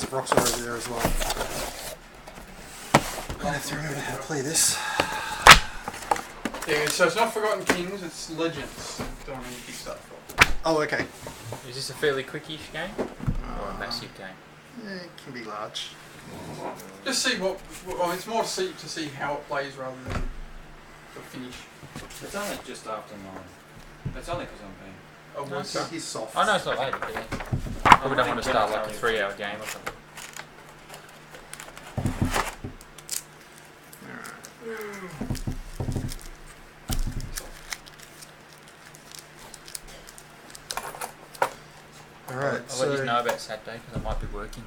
of rocks are over there as well. I have to remember how to play this. Yeah, so it's not Forgotten Kings, it's Legends. Don't know any Kickstarter for. Oh, okay. Is this a fairly quickish game? Or a massive game? Yeah, it can be large. Just see what. Well, it's more to see how it plays rather than the finish. It's only just after 9. It's only because I'm paying. Oh, No, what's it's He's soft. I know it's not late, but yeah. Probably don't want to start like a 3-hour game or something. Alright, I'll let you know about Saturday because I might be working.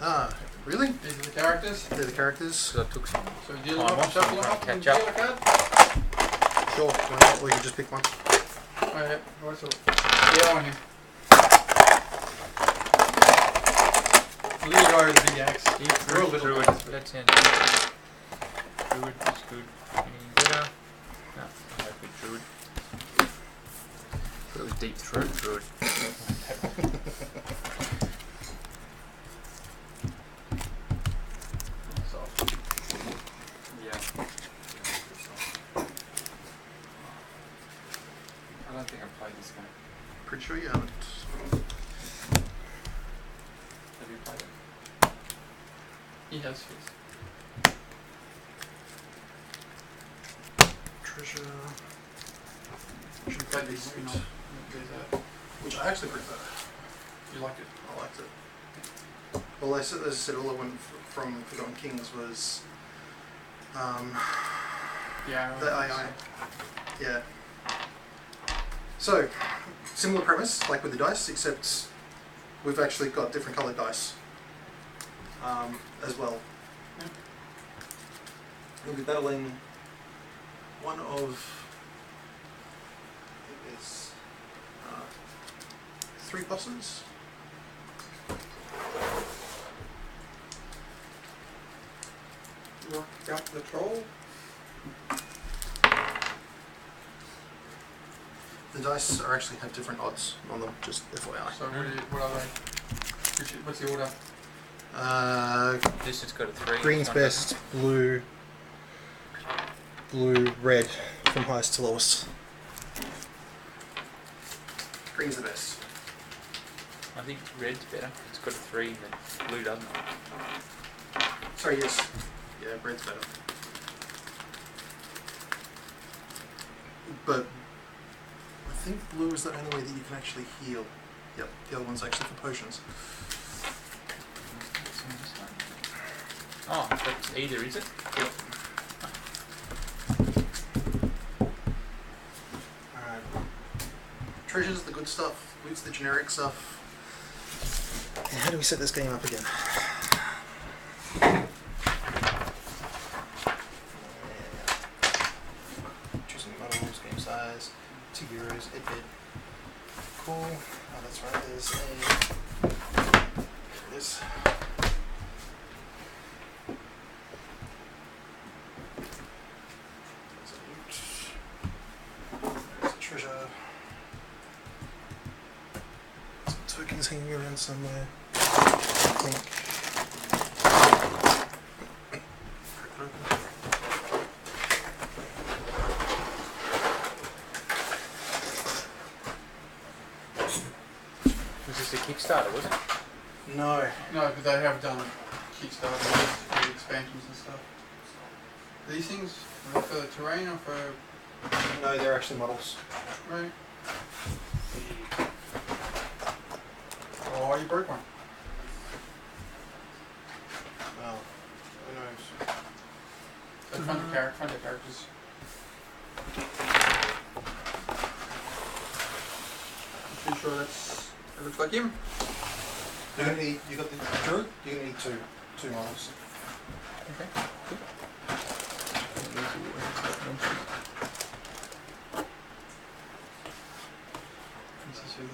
Ah, really? These are the characters. They're the characters? Because I took some. So deal Time them up, off, shuffle them so up, and catch deal up. a card. Sure, why not? Or you can just pick one. Oh yeah, what's it? Yeah, on here. The little guy with the big axe. Real little Druid. guys. That sounds good. Druid is good. Any better? No, I hope it's Druid. It was deep throat Druid. Soft. Yeah. I don't think I've played this game. Pretty sure you haven't. Have you played it? He has his. Treasure. Should play these spin-off. Which I actually prefer. You liked it? I liked it. Well, as I said, all I went from Forgotten Kings was Yeah. the AI. Yeah. So, similar premise, like with the dice, except we've actually got different coloured dice as well. Yeah. We'll be battling one of, I think it's 3 bosses. Rock out the troll. The dice are actually have different odds on them, just FYI. So what are they? What's the order? This has got a 3. Green's best, blue, red, from highest to lowest. Green's the best. I think red's better. It's got a 3, but blue doesn't. Sorry, yes. Yeah, red's better. But I think blue is the only way that you can actually heal. Yep, the other one's actually for potions. Oh, that's either, is it? Yep. Alright. Treasure's the good stuff, loot's the generic stuff. And how do we set this game up again? Choosing models, game size, €2, 8-bit. Cool. Oh, that's right, there's a... There it is. There's a loot. There's a treasure. Some tokens hanging around somewhere. I think. Crack it open. Was this a Kickstarter, was it? No. No, but they have done Kickstarter with expansions and stuff. These things are they for the terrain or for No, they're actually models. right? Oh, you broke one. Well, who knows? So fund the characters. I'm pretty sure it looks like him. You're gonna need, you got the druid? You're gonna need two models. Okay. This is who the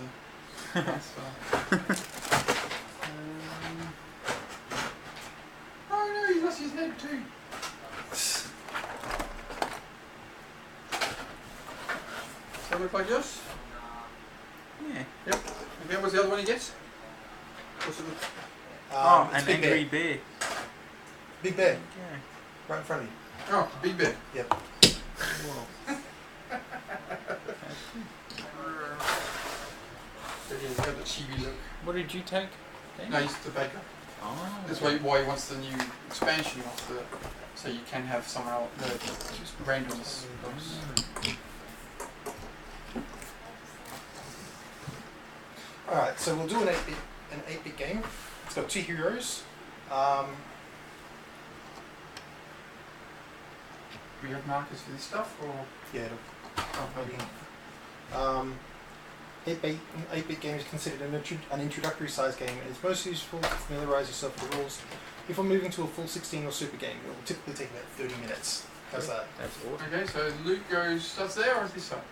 oh no, he lost his head too. Does that look like yours? Yeah. Yep. Okay, what's the other one he gets? What's it look? It's an Big angry Bear. bear. Big Bear, Yeah. right in front of you. Oh, Big Bear. Whoa. He's got the chibi look. What did you take? Dan? No, he's the baker. Oh. That's why he wants the new expansion of the, so you can have someone else, just randoms. Alright, so we'll do an 8-bit game. It's got 2 heroes. Do we have markers for this stuff, or? Yeah, Oh, maybe. 8-bit game is considered an introductory size game and is most useful to familiarise yourself with the rules. If we're moving to a full 16 or super game, it will typically take about 30 minutes. How's that? That's awesome. Okay, so Luke starts there, or is this side?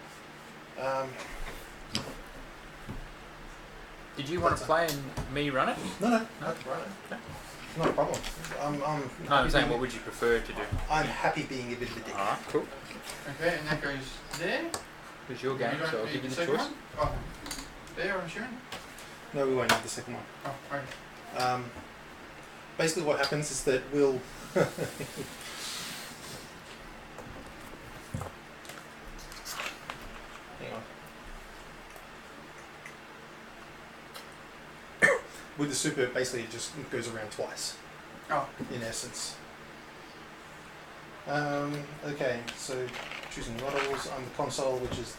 Did you want to play and me run it? No, no, No? right. Okay. Not a problem. I'm No, I'm happy saying, being- what would you prefer to do? I'm happy being a bit of a dick. Alright, cool. Okay, and that goes there. It was your game, You don't so I'll need give you the second choice. one? Oh, there, I'm assuming. No, we won't have the second one. Oh, okay. Basically what happens is that we'll... Hang on. With the super, basically it just goes around twice, Oh, in essence. Okay, so choosing models on the console, which is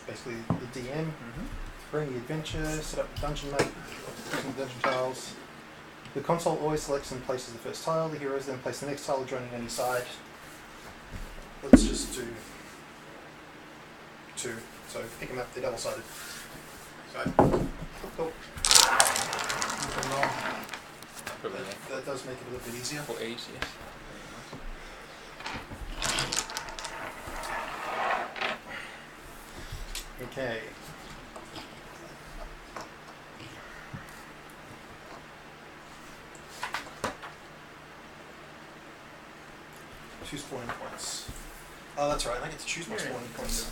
basically the DM. Mm-hmm. Bring the adventure, set up the dungeon map, choosing the dungeon tiles. The console always selects and places the first tile. The heroes then place the next tile joining any side. Let's just do 2. So pick them up, they're double-sided. so. Cool. Probably That does make it a little bit easier. for ease, yes. Okay. Two spawning points. Oh, that's right. I get to choose my spawning points.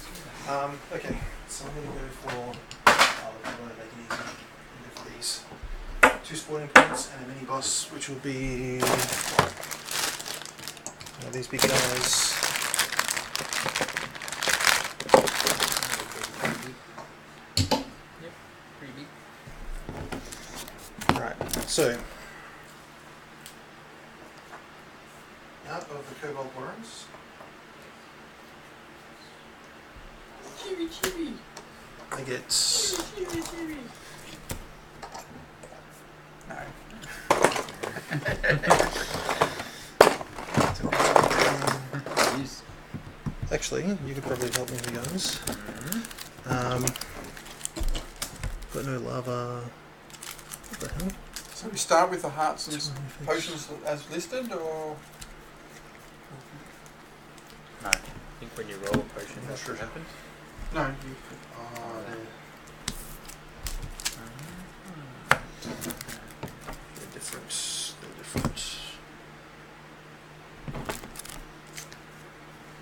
Okay, so I'm going to go for. I'm going to make it easy. I'm going to go for these. 2 spawning points and a mini boss, which will be. These big guys. Pretty big. Right, so. Out of the Cobalt Warrens. Chibi, chibi. I get. Chibi, chibi. No. Yes. Actually, you could probably help me with guys. Mm-hmm. Got no lava. What the hell? So we start with the hearts and potions as listed, or? No. I think when you roll a potion, Not that's sure. what happens. No, you. Oh, they're different. They're different.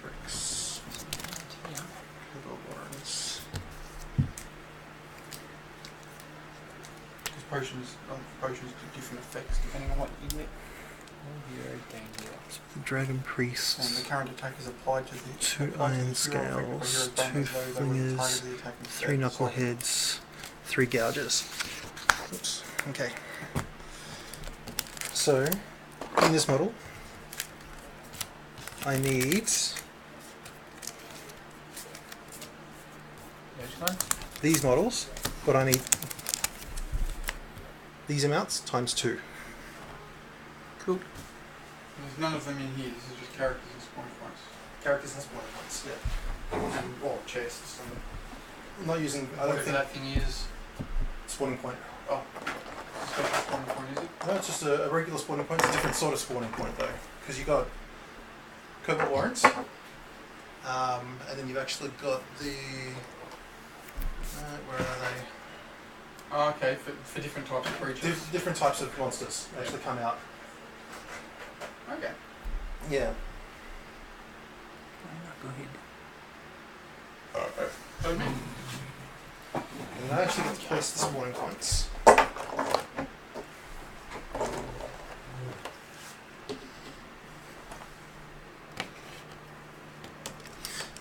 Bricks. Cobalt Warrens. Because potions do different effects depending on what you get. Hero danger. The Dragon And the Priest. current attack is applied to the 2 applied to the iron hero effect of a scales, hero's 2 damage load over the flingers, target of the attack 3 knuckleheads, 3 gouges. Oops. Okay. So, in this model, I need Which one? these models, but I need these amounts times 2. Cool. There's none of them in here. This is just characters and spawn points. Characters and spawn points, yeah. Or chests. I'm not using, I don't Whatever think, that thing is. spawning point. Oh, special spawn point is it? No, it's just a regular spawning point. It's a different sort of spawning point though, because you got Cobalt Warrens, and then you've actually got the where are they? Oh, okay, for different types of creatures. Different types of monsters actually come out. Okay. Yeah. Go ahead. So me. And I actually get to place the spawning points.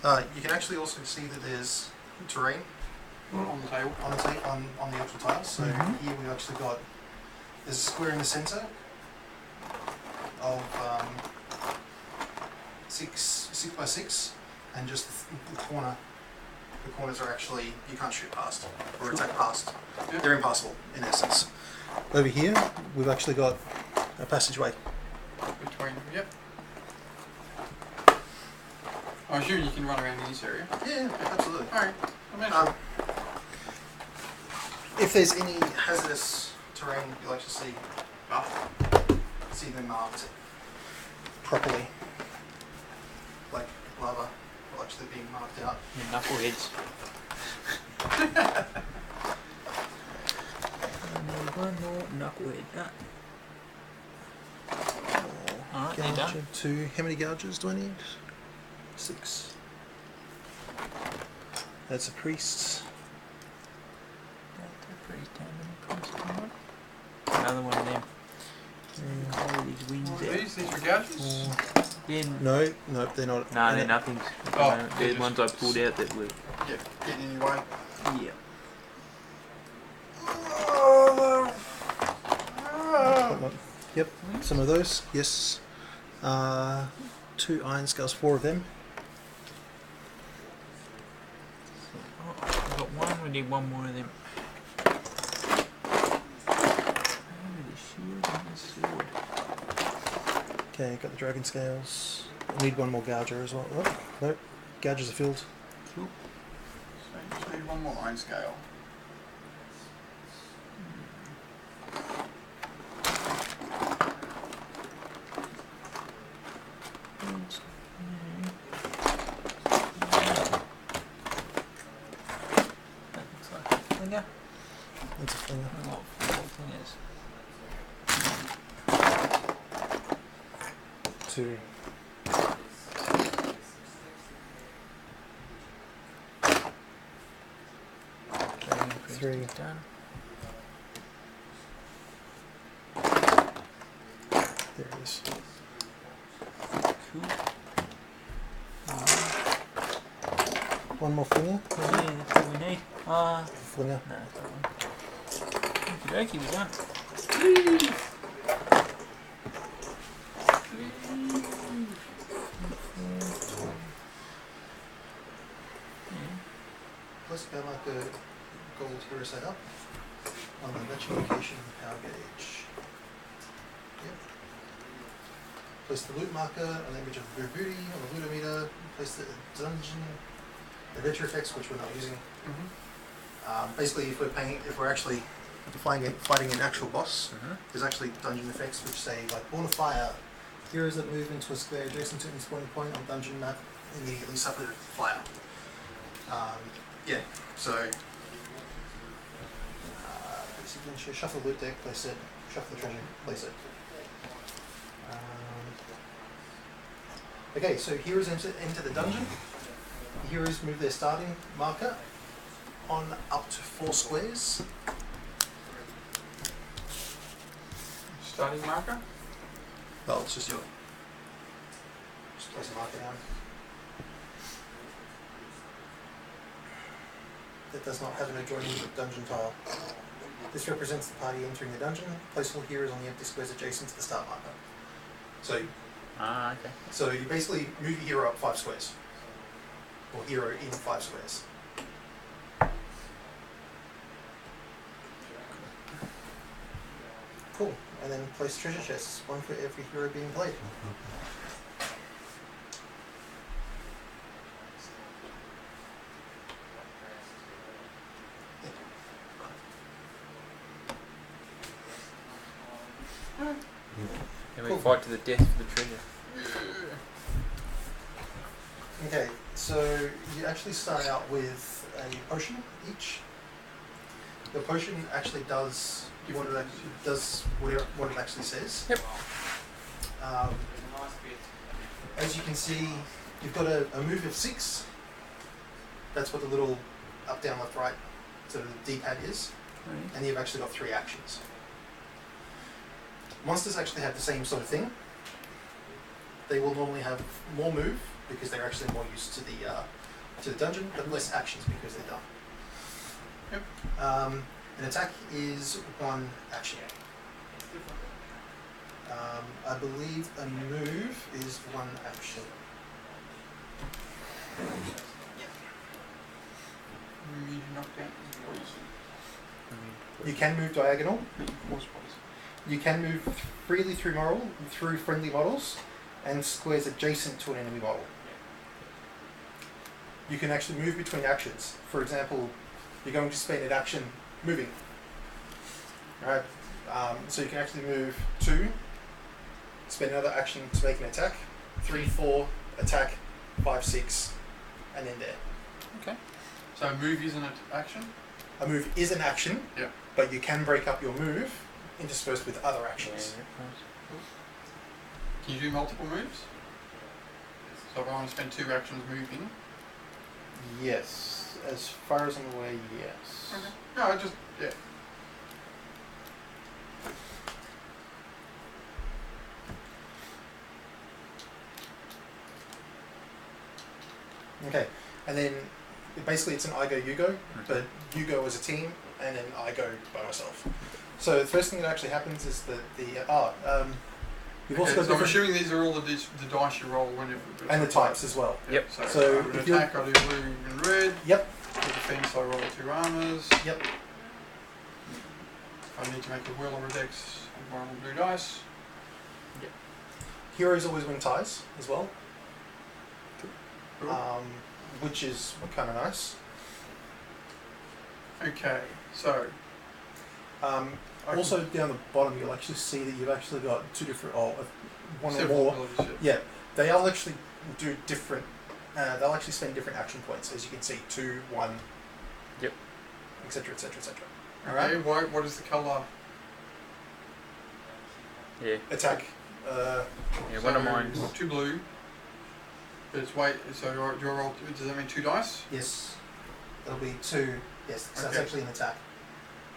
You can actually also see that there's terrain On the table. on the actual tiles. So Mhm. here we've actually got there's a square in the center of 6 by 6, and just the corner. The corners are actually you can't shoot past or attack past. Yeah. They're impassable in essence. Over here we've actually got a passageway. Between. Yep. I assume you can run around in this area. Yeah, absolutely. Alright. If there's any hazardous terrain you'd like to see them marked properly, like lava, will actually be marked out. Yeah, knuckleheads. One more knucklehead. Alright, they're done. 2. How many gouges do I need? 6. That's a priest. Another one of them. All these wings out. These were gouges? Yeah, No, they're not. no, they're nothing. Oh, They're they're ones I pulled out that were. Yep. Getting in your way. Yeah. Yep, some of those, yes. 2 iron scales, 4 of them. Oh, I've got one, we need one more of them. The shield and the sword. Okay, got the dragon scales. I need one more gouger as well. Oh, no, gougers are filled. Cool. So you just need one more iron scale. That looks like a finger. That's a finger. Oh, 4 fingers. 2. Okay, 3. done. There it is. Cool. One more finger. Yeah, that's all we need. Finger. No, that's that one. Okey-dokey, we're done. Let's go like the gold hero setup on the virtual location power gauge. Yep. Place the loot marker on the image of the booty on the lootometer. Place the dungeon adventure effects, which we're not using. Basically, if we're actually fighting an actual boss, there's actually dungeon effects which say like Born of Fire. Heroes that move into a square adjacent to an spawning point on dungeon map immediately suffer fire. Yeah, so basically shuffle the loot deck, place it, shuffle the treasure, place it. Okay, so heroes enter the dungeon. Heroes move their starting marker on up to 4 squares. Starting marker? Well, it's just place a marker down. That does not have an adjoining dungeon tile. This represents the party entering the dungeon. Place all heroes on the empty squares adjacent to the start marker. Okay. So you basically move your hero up 5 squares. Or hero in 5 squares. Cool. And then place treasure chests, 1 for every hero being played. And we Cool. fight to the death for the treasure. Okay, so you actually start out with a potion each. The potion actually does what it actually says. Yep. As you can see, you've got a move of 6. That's what the little up, down, left, right sort of the D-pad is. And you've actually got 3 actions. Monsters actually have the same sort of thing. They will normally have more move because they're actually more used to the dungeon, but less actions because they're done. Yep. An attack is one action. I believe a move is one action. You knocked out the poison. You can move diagonal. Force poison. You can move freely through friendly models and squares adjacent to an enemy model. You can actually move between actions. For example, you're going to spend an action moving. Alright, so you can actually move 2, spend another action to make an attack, 3, 4, attack, 5, 6, and then there. Okay. So move isn't an action? A move is an action, Yeah. but you can break up your move interspersed with other actions. Can you do multiple moves? So if I want to spend 2 actions moving. Yes, as far as I'm aware, yes. Okay. No, I just, yeah. Okay, and then basically it's an I go, you go, but you go as a team, and then I go by myself. So the first thing that actually happens is that you've also Okay, got so I'm different, assuming these are all the dice you roll whenever. and the types as well. Yep. So an if you- attack I do blue and red. Yep, For defense I roll 2 armors. yep. If I need to make a will or a dex, I roll blue dice. Heroes always win ties as well, Cool. which is kind of nice. Okay, so I Also down the bottom, you'll actually see that you've actually got 2 different, one or several more. abilities, Yeah, they'll actually do different. They'll actually spend different action points, as you can see, 2, 1. Yep. Etc. Etc. Etc. Okay, what is the colour? Yeah. Attack. Yeah, one of mine. 2 blue. But it's weight, so do I roll, does that mean 2 dice? Yes. That'll be 2. Yes, so that's Okay. actually an attack.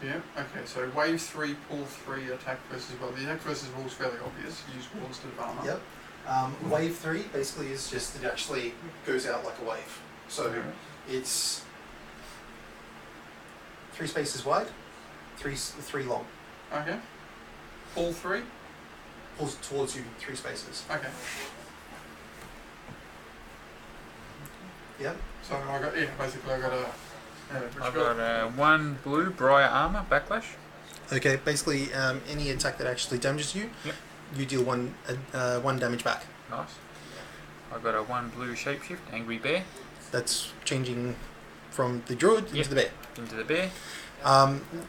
Yeah, okay, so wave 3, pull 3, attack versus will. The attack versus will is fairly obvious. Use will instead of armor. Yep. Wave 3 basically is just, it actually goes out like a wave. So it's 3 spaces wide, 3 long. Okay. Pull 3? Pulls towards you 3 spaces. Okay. Yep. So I got, yeah, basically I got a... I've got 1 blue Briar armor backlash. Okay, basically any attack that actually damages you, Yep. you deal 1 damage back. Nice. I've got a 1 blue shapeshift angry bear That's changing from the druid into Yep. the bear. into the bear.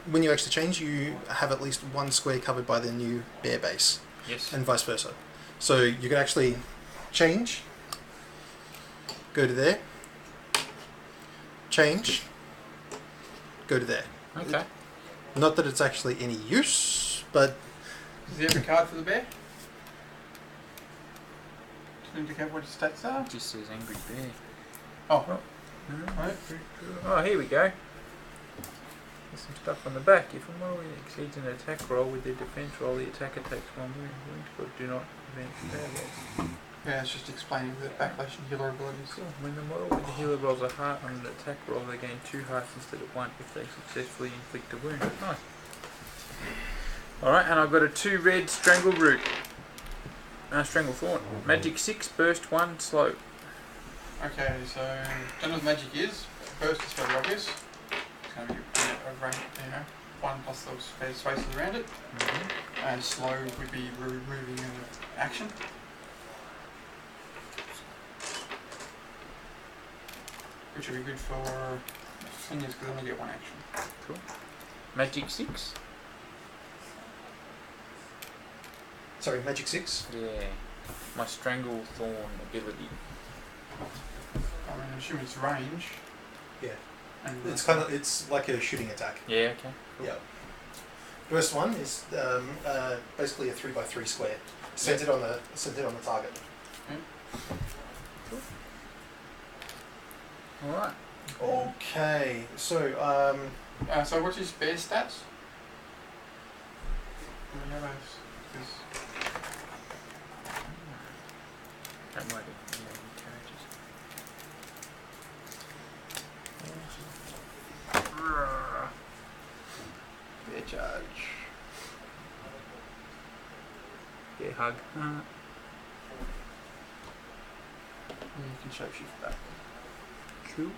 When you actually change, you have at least 1 square covered by the new bear base, Yes. and vice versa. So you can actually change, go to there, change, go to there. Okay. Not that it's actually any use, but Does he have a card for the bear? To indicate what his stats are? It just says angry bear. Oh, Right. Oh, here we go. There's some stuff on the back. If a model exceeds an attack roll with their defense roll, the attacker takes 1 wound, but do not prevent fair rolls. yeah, it's just explaining the backlash and healer abilities. Cool. When the model with the healer rolls a heart on an attack roll, they gain 2 hearts instead of 1 if they successfully inflict a wound. Nice. Alright, and I've got a 2 red Strangle Root. Strangle Thorn. Magic 6, burst 1, slow. Okay, so don't know what magic is. Burst is fairly obvious. It's going to be a range, 1 plus those spaces around it. And slow would be removing an action. Which would be good for seniors because they only get 1 action. Cool. Magic 6? sorry, magic 6. Yeah. My Strangle Thorn ability. I mean, I assume it's range. Yeah. And It's like a shooting attack. Yeah, okay. Cool. Yeah. First one is basically a 3x3 square, centered on the target. Alright. Okay, so so what's his bear stats? Do we have those? 'Cause That might be characters. Bear charge. Bear hug. And you can shapeshift back. Cool.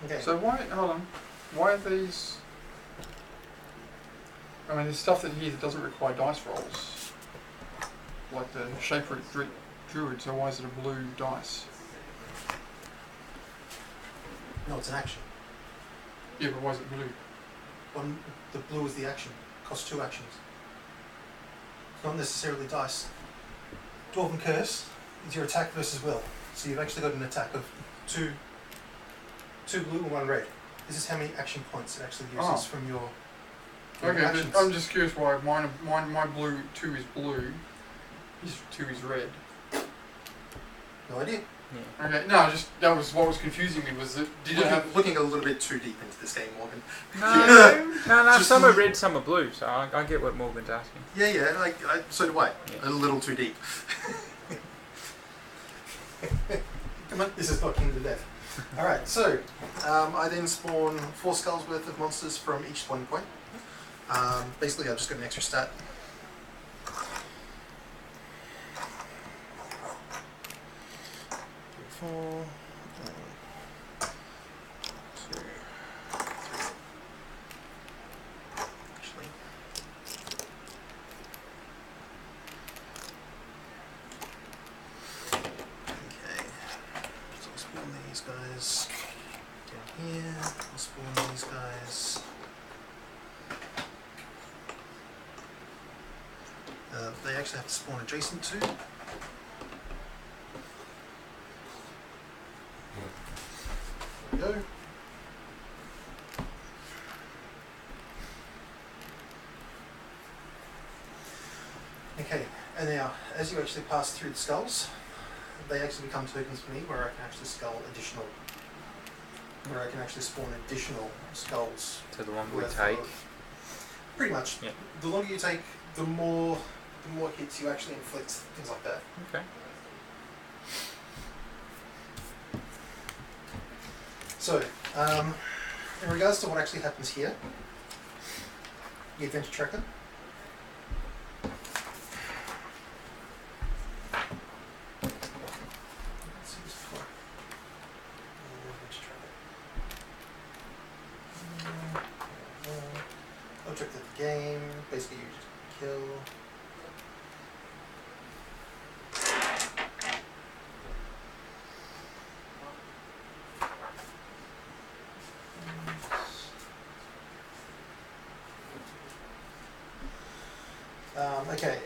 Okay. So hold on, why are these, I mean there's stuff that here that doesn't require dice rolls, like the Shape Root Druid, so why is it a blue dice? No, it's an action. Yeah, but why is it blue? The blue is the action. Costs 2 actions. It's not necessarily dice. Dwarven Curse is your attack versus will. So you've actually got an attack of 2 blue and 1 red. This is how many action points it actually uses from your Okay, actions. I'm just curious why my blue 2 is blue, his 2 is red. No idea. Yeah. Okay, no, that was what was confusing me, was that, did it have... Looking a little bit too deep into this game, Morgan. No, Just some are red, some are blue, so I get what Morgan's asking. Yeah, so do I. Yeah. A little too deep. Come on, this is not King of the Dead. Alright, so I then spawn 4 skulls worth of monsters from each spawning point. Basically, I've just got an extra stat. 4, 2, 3. Actually. Okay. So I'll spawn these guys down here. I'll spawn these guys. They actually have to spawn adjacent to. There we go. Okay, and now as you actually pass through the skulls, they actually become tokens for me where I can actually spawn additional skulls. So the longer we worth take. of- Pretty much. Yeah. The longer you take, the more hits you actually inflict, things like that. Okay. So, in regards to what actually happens here, the adventure tracker. Let's see this before. Adventure tracker. Object of the game. Basically, you just kill. Okay.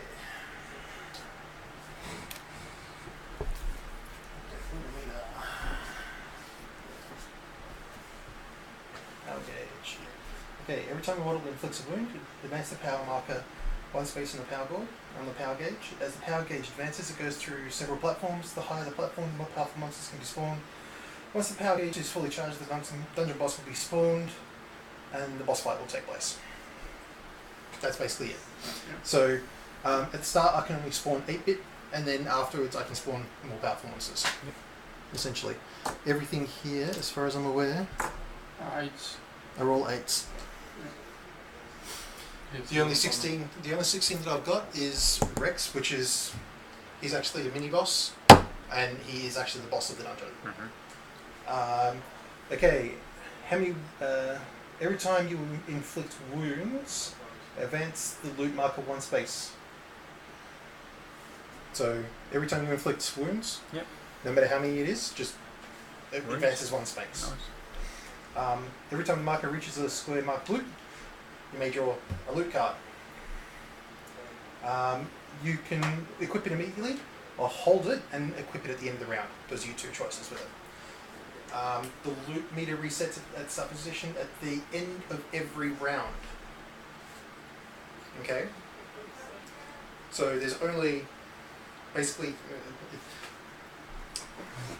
Power gauge. Okay, every time a model inflicts a wound, advance the power marker 1 space on the power board on the power gauge. As the power gauge advances, it goes through several platforms. The higher the platform, the more powerful monsters can be spawned. Once the power gauge is fully charged, the dungeon boss will be spawned, and the boss fight will take place. That's basically it. Yeah. So, at the start, I can only spawn 8-bit, and then afterwards, I can spawn more powerful monsters. Essentially, everything here, as far as I'm aware, 8. are all 8s. It's The only 16 that I've got is Rex, which is he's actually a mini boss, and he is actually the boss of the dungeon. Okay, how many? Every time you inflict wounds, advance the loot marker 1 space. So every time you inflict wounds, Yep. no matter how many it is, just it Wounds. advances 1 space. Nice. Every time the marker reaches a square marked loot, you may draw a loot card. You can equip it immediately, or hold it and equip it at the end of the round. Those are your 2 choices with it. The loot meter resets at start position at the end of every round. Okay? So there's only basically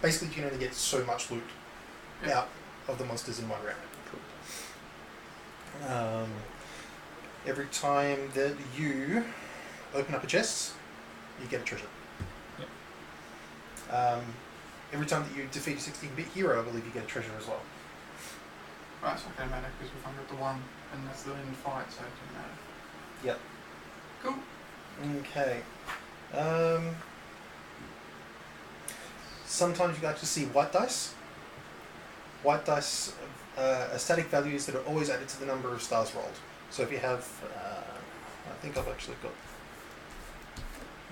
you can only get so much loot out of the monsters in 1 round. Every time that you open up a chest, you get a treasure. every time that you defeat a 16-bit hero, I believe you get a treasure as well. Right, so it doesn't matter because we've only got the one and that's the end fight, so it doesn't matter. Yep. Cool. Okay. Sometimes you actually see white dice. White dice are static values that are always added to the number of stars rolled. So if you have, I think I've actually got,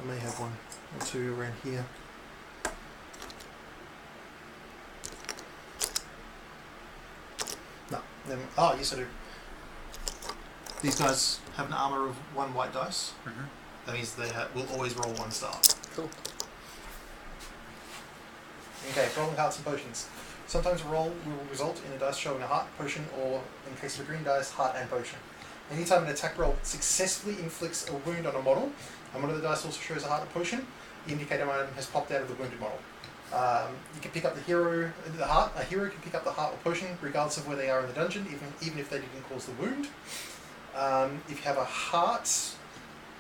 I may have one or two around here. No, oh yes I do. These guys have an armor of 1 white dice. Mm-hmm. That means they will always roll 1 star. Cool. Okay, rolling hearts and potions. Sometimes a roll will result in a dice showing a heart, potion, or, in the case of a green dice, heart and potion. Anytime an attack roll successfully inflicts a wound on a model, and one of the dice also shows a heart or potion, the indicator item has popped out of the wounded model. You can pick up the heart. A hero can pick up the heart or potion regardless of where they are in the dungeon, even if they didn't cause the wound. If you have a heart,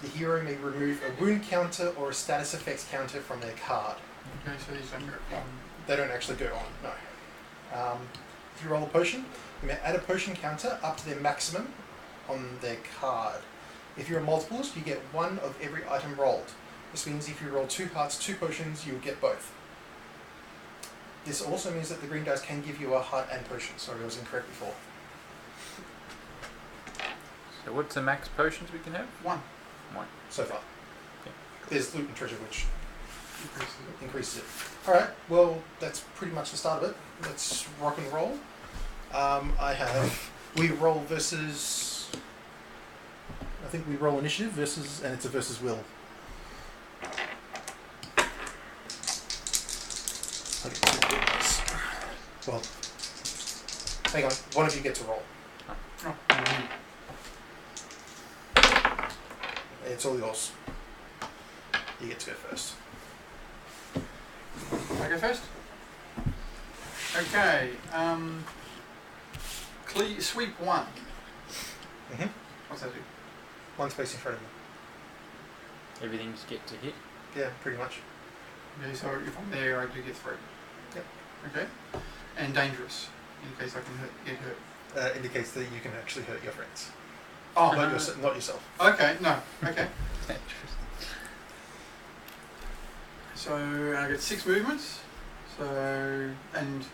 the hero may remove a wound counter or a status effects counter from their card. Okay, so these don't go They don't actually go on, no. If you roll a potion, you may add a potion counter up to their maximum on their card. If you're multiples, you get 1 of every item rolled. This means if you roll 2 hearts, 2 potions, you'll get both. This also means that the green dice can give you a heart and potion. Sorry, I was incorrect before. So what's the max potions we can have? 1. So far. Okay. There's loot and treasure, which Increases it. increases it. Alright, well, that's pretty much the start of it. Let's rock and roll. We roll versus, I think we roll initiative versus, and it's a versus will. Well, hang on, one of you gets a roll. Oh, It's all yours. You get to go first. I go first? Okay, sweep 1. Mm-hmm. What's that do? 1 space in front of you. Everything's get to hit. Yeah, pretty much. Okay, so if I'm there, I do get 3. Yep. Okay. And dangerous, in case I can get hurt. Indicates that you can actually hurt your friends. Oh, Not yourself. Okay, no, okay. So I get 6 movements. So, and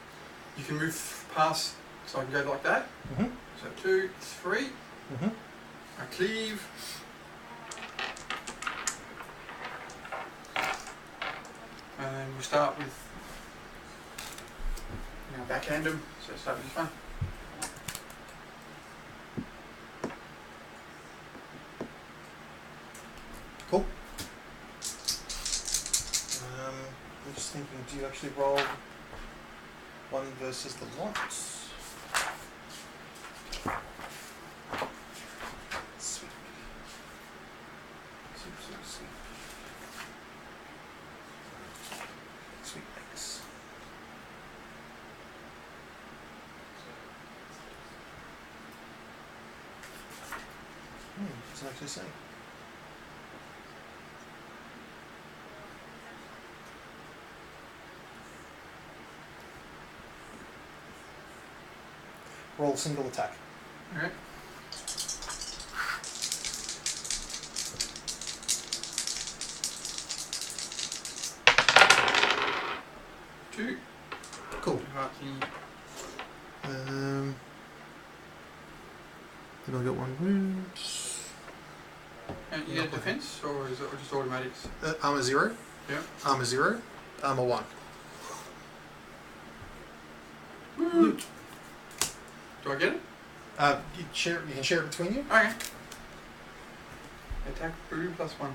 you can move past, so I can go like that. Mm-hmm. So 2, 3. Mm-hmm. I cleave. And then we'll start with, backhand him, so start with this one. Cool. I'm just thinking, do you actually roll 1 versus the lot? Sweep. Sweep, sweep, sweep. Sweep X. Doesn't actually say. Roll single attack. Alright. Two. Cool. Then Then I'll get 1 wound. and you get defense, or is it just automatics? Armor 0. Yeah. Armor 0. Armor 1. Loot. Do I get it? You can share it between you. Okay. Attack brew +1.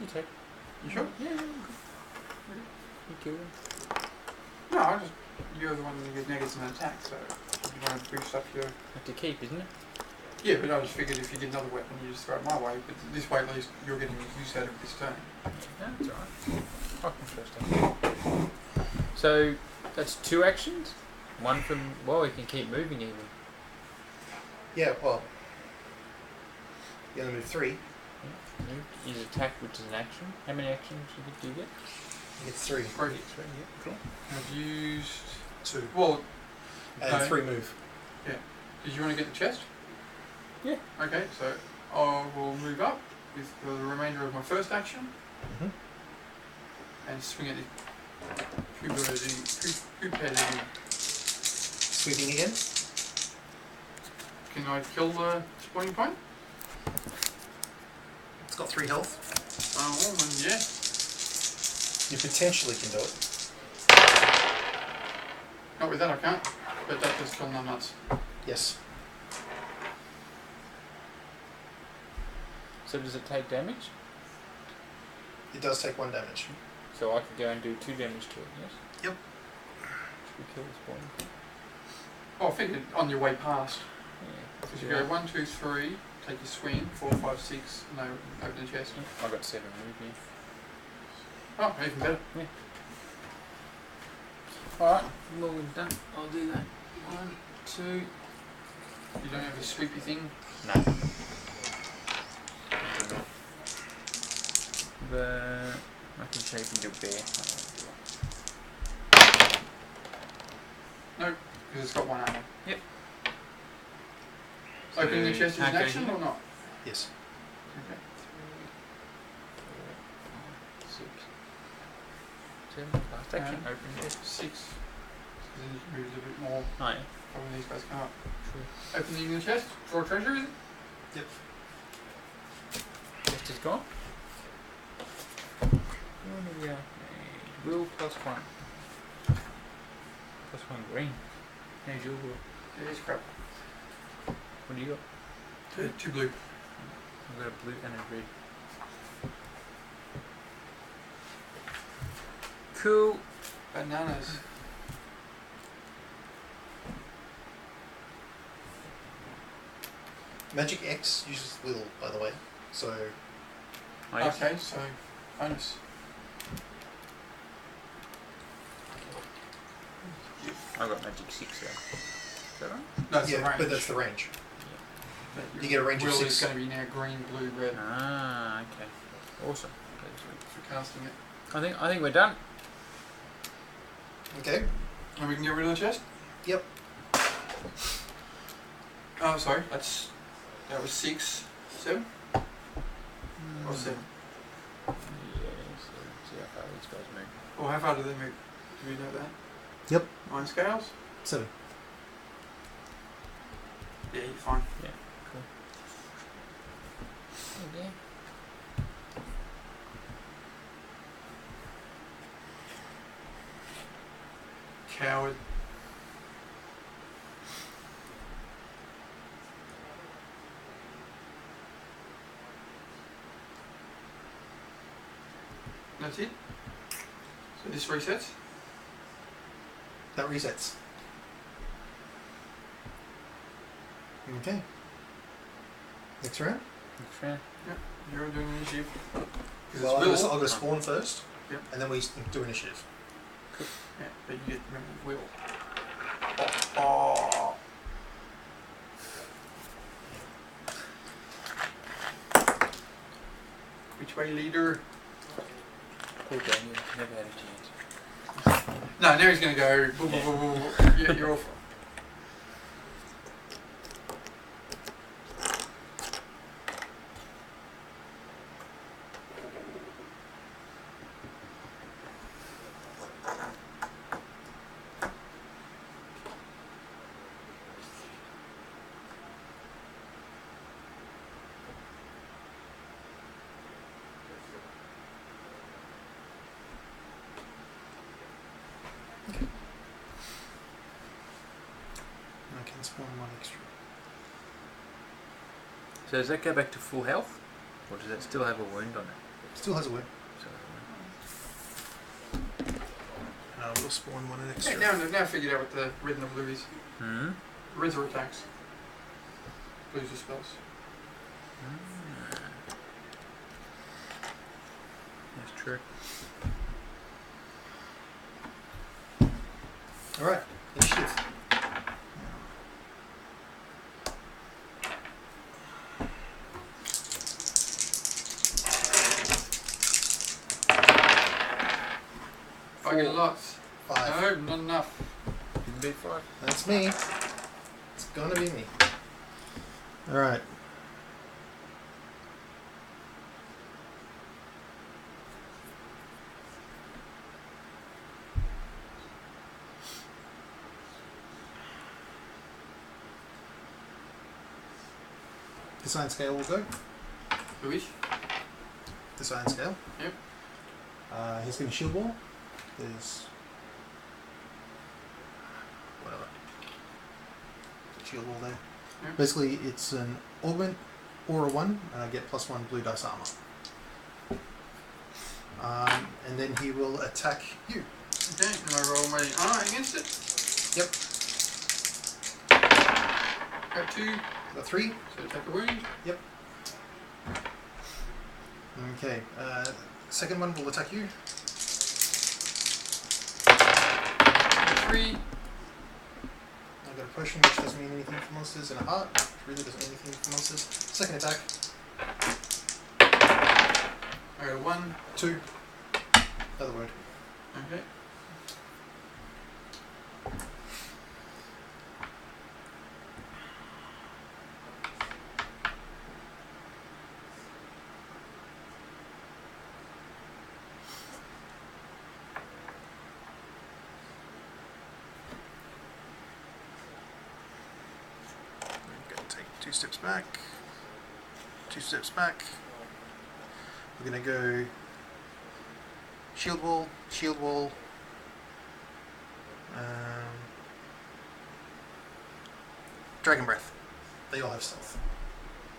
You take. You sure? Yeah. You kill him. No, you're the one that gets an attack, so you want to boost up your. Have to keep, isn't it? Yeah, but I just figured if you get another weapon, you just throw it my way. But this way, at least you're getting use out of this turn. Yeah, that's alright. Oh, interesting. So that's 2 actions. 1 from. Well, we can keep moving even. Yeah, well, you only move 3. Move. Use attack, which is an action. How many actions do you get? You get 3. Three. Get 3, yeah, cool. I've used. 2. Well, And no. 3 move. Did you want to get the chest? Yeah. Okay, so I will move up with the remainder of my first action Mhm. and swing at the Poop-headed. Sweeping again. Can I kill the spawning point? It's got 3 health. Oh, well, then yeah. You potentially can do it. Not with that I can't, but that does kill them nuts. Yes. So does it take damage? It does take 1 damage. So I could go and do 2 damage to it, yes? Yep. Should we kill the spawning point? Oh, I figured on your way past. Yeah. Because you go 1, 2, 3, take your swing, 4, 5, 6, no, open the chest. I got 7 move, yeah. Oh, even better. Alright, well we've done. I'll do that. 1, 2. You don't have a sweepy thing. No. But I can shape into a bear. No, because it's got 1 armor. Yep. Opening the chest is an Okay, action yeah. or not? Yes. Okay. 3, 4, 5, 6, 7. Last action. And Open chest. 6. Because then you can move a bit more Oh, yeah. for when these guys come up. True. Opening the chest, draw treasure, is it? Yep. Chest is gone. What do we have? Will +1. +1 green. How's your will? It is crap. What do you got? 2 blue. I've got a blue and a red. Cool. Bananas. Magic X uses will, by the way. So, Okay, so bonus. I got magic 6 there. Is that right? No, it's the yeah, range. but that's the range. But You your get a range of will 6. is going to be now green, blue, red Ah, okay. Awesome. for casting it. I think we're done. Okay. And we can get rid of the chest? Yep. Oh, sorry, that was 6, 7? Or 7? Yeah, so see how far these guys move. Or how far do they move? Do we know that? Yep. 9 scales? 7. Yeah, you're fine. Okay. Coward. That's it? So this resets? That resets. Okay. Next round. Next round. You're doing initiative. 'Cause Well, it's will. I'll go spawn first. Yep. And then we do initiative. Yeah, but you get remember will. Oh. Which way, leader? Poor Daniel, never had a chance. No, now he's gonna go. Boo, boo, boo, boo. Yeah, you're off. I can spawn 1 extra. So does that go back to full health? Or does it still have a wound on it? Still has a win. So, We'll spawn 1 Yeah, extra. now I figured out what the red and the blue is. Reds are attacks. Blues are spells. That's true. Alright. Initiative. Fucking lots. 5. No, not enough. Didn't beat 5. That's me. It's gonna be me. Alright. Design scale will go. Luis? Design scale. Yep. He's going to shield wall. There's whatever. Shield wall there. Yep. Basically, it's an augment or a 1, and I get +1 blue dice armor. And then he will attack you. Okay, and I roll my R against it. Yep. Got 2, Got 3. so attack a wound. Okay. Second one will attack you. 3, I've got a potion which doesn't mean anything for monsters, and a heart which really doesn't mean anything for monsters. Second attack. I got a 1. 2. Another wound. Okay. We're going to take 2 steps back. 2 steps back. We're going to go shield wall, dragon breath. They all have stealth.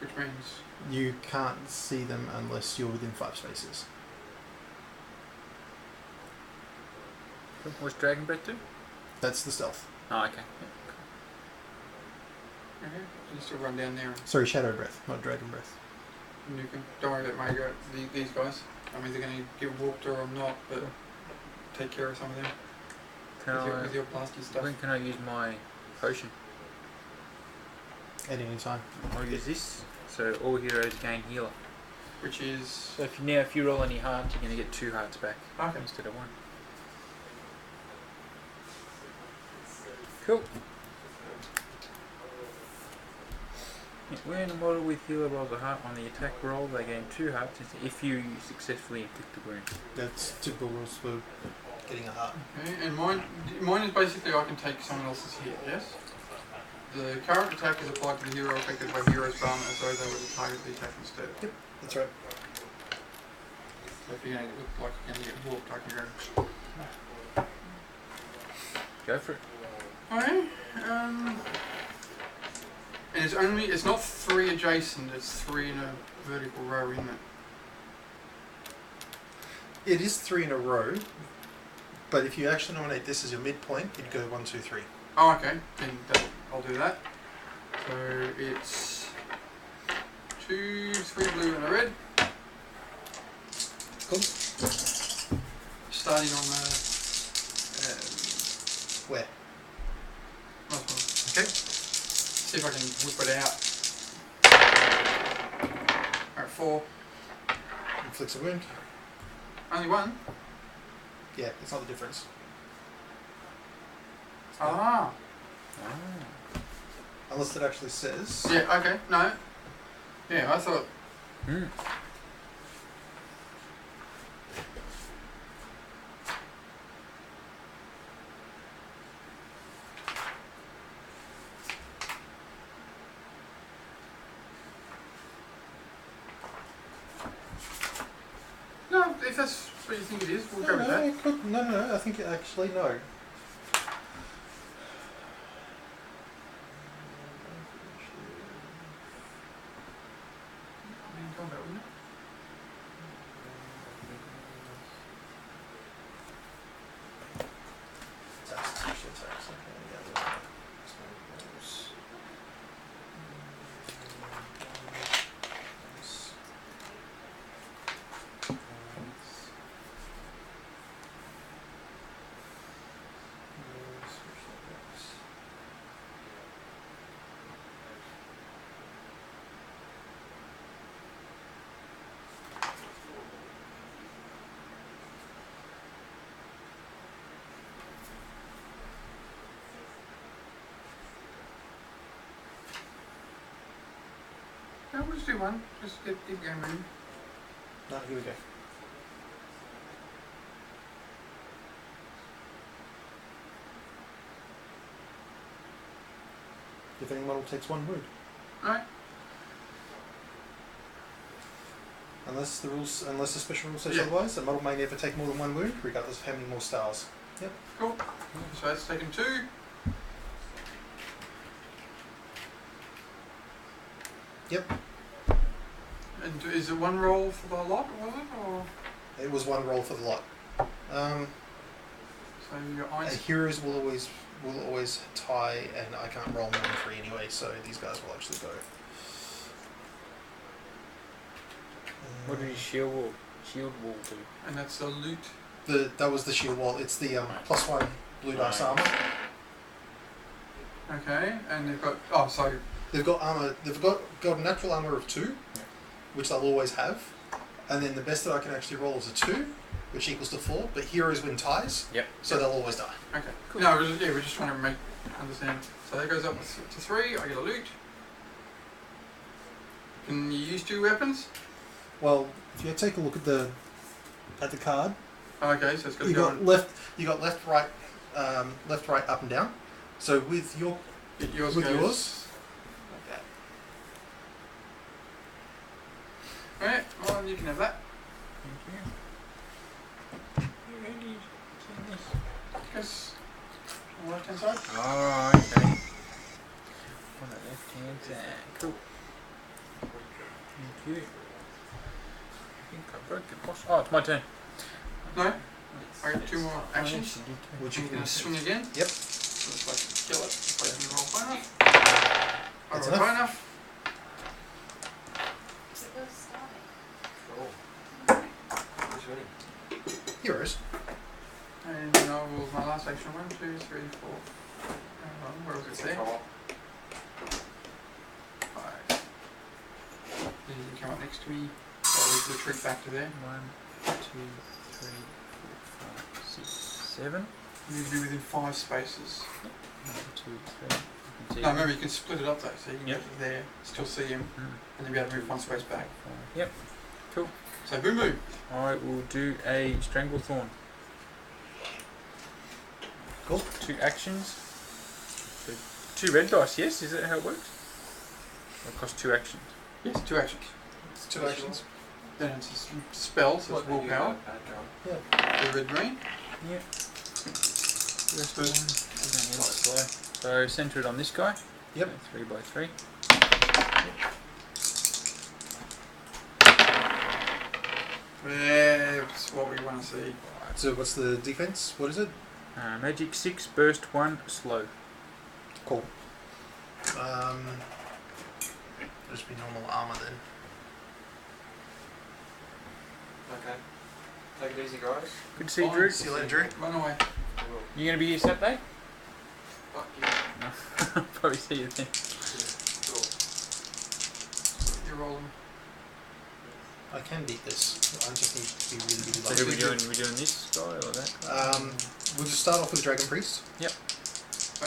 Which means You can't see them unless you're within 5 spaces. What's Dragon Breath do? That's the stealth. Oh, okay. okay, you still run down there Sorry, shadow breath, not dragon breath. and you can. Don't worry about my these guys. I'm either going to get walked or I'm not, but take care of some of them Can with your plastic stuff. when can I use my potion? At any time. I'll use this. So all heroes gain healer. Which is So if you roll any hearts, you're going to get 2 hearts back okay. instead of 1. Cool. When a model with healer rolls a heart on the attack roll, they gain 2 hearts if you successfully inflict the wound. That's typical rules for getting a heart. Okay, and mine is basically I can take someone else's hit. Yes. The current attack is applied to the hero affected by hero's balm as though they were to target the attack instead. Yep, that's right. So if you're going to look like you're going to get walked, I can go. Go for it. Okay. And it's not 3 adjacent, it's 3 in a vertical row, isn't it? It is 3 in a row, but if you actually nominate this as your midpoint, you'd go 1, 2, 3. Oh, okay. Then I'll do that. So it's 2, 3 blue and a red. Cool. Starting on the Where? last one. Okay. See if I can whip it out. Alright, 4. Inflicts a wound. Only 1? Yeah, it's not the difference. Ah. Unless it actually says. Yeah, okay. No. Yeah, I thought. Hmm. No, if that's what you think it is, we'll go with that. It could, no, I think it actually, no. we'll just do one. Just get the game moving. No, here we go. Defending model takes 1 wound. Alright. Unless the special rule says Yeah. otherwise, the model may never take more than 1 wound, regardless of how many more stars. Cool. So that's taken 2. Yep. And is it 1 roll for the lot, was it? Or It was 1 roll for the lot. so your eyes. Heroes will always tie, and I can't roll more than 3 anyway, so these guys will actually go. What did his shield wall do? And that's the loot. That was the shield wall. It's the +1 blue dice armor. Okay, and they've got. Oh, so. They've got armor. They've got a natural armor of 2, which they'll always have, and then the best that I can actually roll is a 2, which equals to 4. But heroes win ties. Yep. So they'll always die. Okay. Cool. No, we're just trying to understand. So that goes up to 3. I get a loot. Can you use 2 weapons? Well, if you take a look at the card, Okay, so it's got to you go got on. left, right, up and down. So with your Yours with goes yours. like that. Alright, well, you can have that. Thank you. Goes on the left hand side. Oh, okay. On the left hand side. Cool. Thank you. I think I broke it. Oh, it's my turn. No? I got 2 more actions. Which You you can can swing again. Yep. So it's like kill it. If I can roll high enough. I That's roll enough. high enough. Heroes. And then I will my last action. 1, 2, 3, 4. Where was it there? 5. Then you can come up next to me. I'll retreat back to there. 1, 2, 3, 4, 5, 6, 7. You need to be within 5 spaces. 1, 2, 3. No, remember you can split it up though, so you can Yep. get to there, still see him, Mm. and then be able to move 1 space back. Yep. So boom boom. I will do a Stranglethorn. Cool. 2 actions. So 2 red dice, yes? Is that how it works? It costs 2 actions. Yes, 2 actions. It's 2 actions. Then it's a spell, so it's willpower. The red green. Yep. Rest of them. So centre it on this guy. Yep. So 3 by 3. That's what we want to see. So what's the defense? What is it? Magic 6, burst 1, slow. Cool. Just be normal armor then. Okay. Take it easy, guys. Good to see you, Drew. See you later, Drew. Run away. You going to be here Saturday? Fuck you. No. Probably see you then. Cool. You're rolling. I can beat this. I just need to be really, So really who lucky. we doing this guy or that guy? We'll just start off with the Dragon Priest. Right,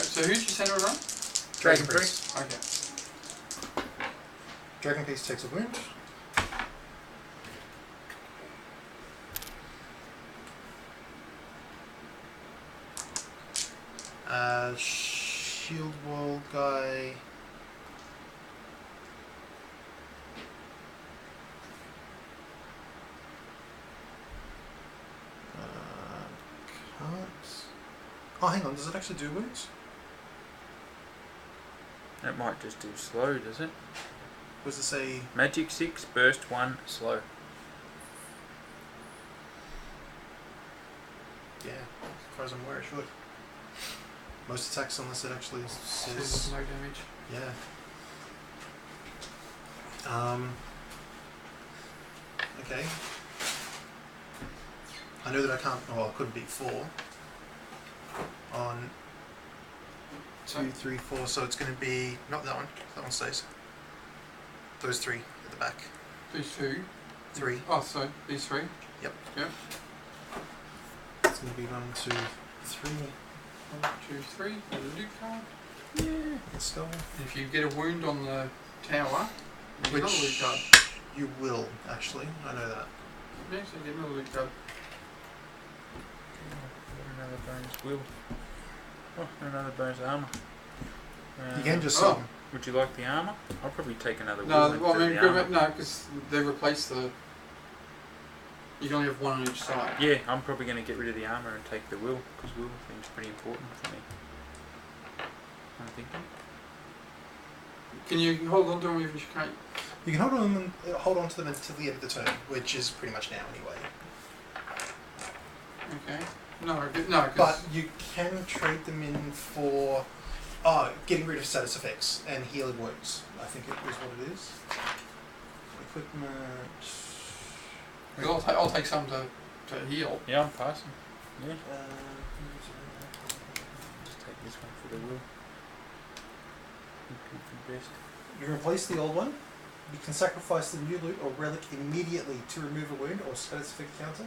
so who's your center run? Dragon Priest. Okay. Dragon Priest takes a wound. Shield wall guy. Can't. Oh, hang on. Does it actually do wounds? That might just do slow, does it? What does it say? Magic 6, burst 1, slow. Yeah, as far as I'm aware, it should. Most attacks, unless it actually Says says. no damage. Yeah. Okay. I know that I can't. Oh, I couldn't beat 4. On 2, 3, 4. So it's going to be not that one. That one stays. Those 3 at the back. These 2. 3. Oh, so these 3. Yep. Yep. It's going to be 1, 2, 3. 1, 2, 3. The loot card. Yeah. Let's go. If you get a wound on the tower, You get another loot Which card. you will, actually. I know that. Yeah, so you get another loot card. Another bonus will. Oh, another bonus armor. You can just... Oh. Would you like the armor? I'll probably take another No, will. well, I instead mean, of the armor. no, because they replaced the. You can only have one on each side. Yeah, I'm probably going to get rid of the armor and take the will, because will seems pretty important for me. I'm thinking. Can you hold on to them even if you can't? You can hold on to them until the end of the turn, which is pretty much now anyway. Okay. No, no. But you can trade them in for getting rid of status effects and healing wounds. I think it is what it is. Equipment. I'll take some to heal. Yeah, I'm passing. Yeah. Just take this one for the will. Best. You replace the old one. You can sacrifice the new loot or relic immediately to remove a wound or status effect counter.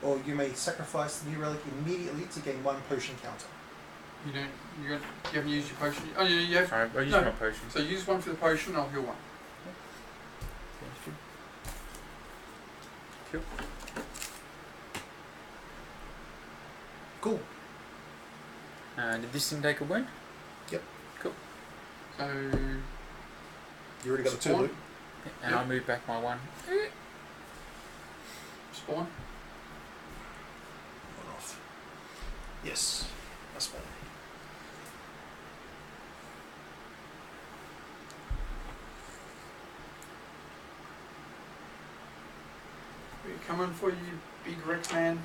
Or you may sacrifice the new relic immediately to gain 1 potion counter. You haven't used your potion. Oh, yeah, you have. Alright, I'll use No. my potion. So use one for the potion. I'll heal one. Sounds good. Cool. Cool. Did this thing take a wound? So You already got the 2 Spawn. loot. And Yep. I'll move back my one. spawn. One off. Yes. A spawn. We're coming for you, big Rex man.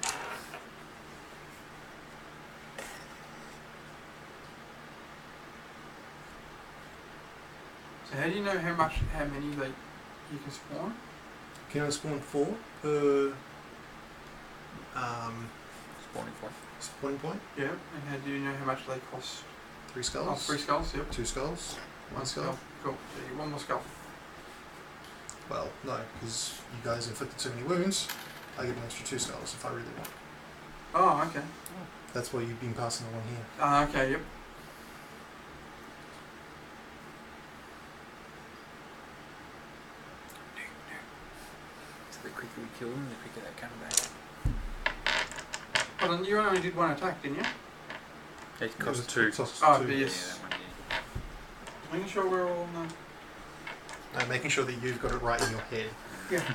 So how do you know how many you can spawn? Can only spawn 4 per Spawning point. spawning point. Yeah. And how do you know how much they cost? 3 Oh, skulls. 3 skulls. Yep. 2 skulls. 1 skull. Cool. So you get 1 more skull. Well, no, because you guys inflicted so many wounds, I get an extra 2 skulls if I really want. Oh, okay. That's why you've been passing along here. Okay. Yep. So the quicker we kill them, the quicker they come back. Well, then you only did 1 attack, didn't you? It costs It 2. costs Oh, 2. but Yeah, yes. that one, yeah. Making sure we're all. No, making sure that you've got it right in your head. Yeah.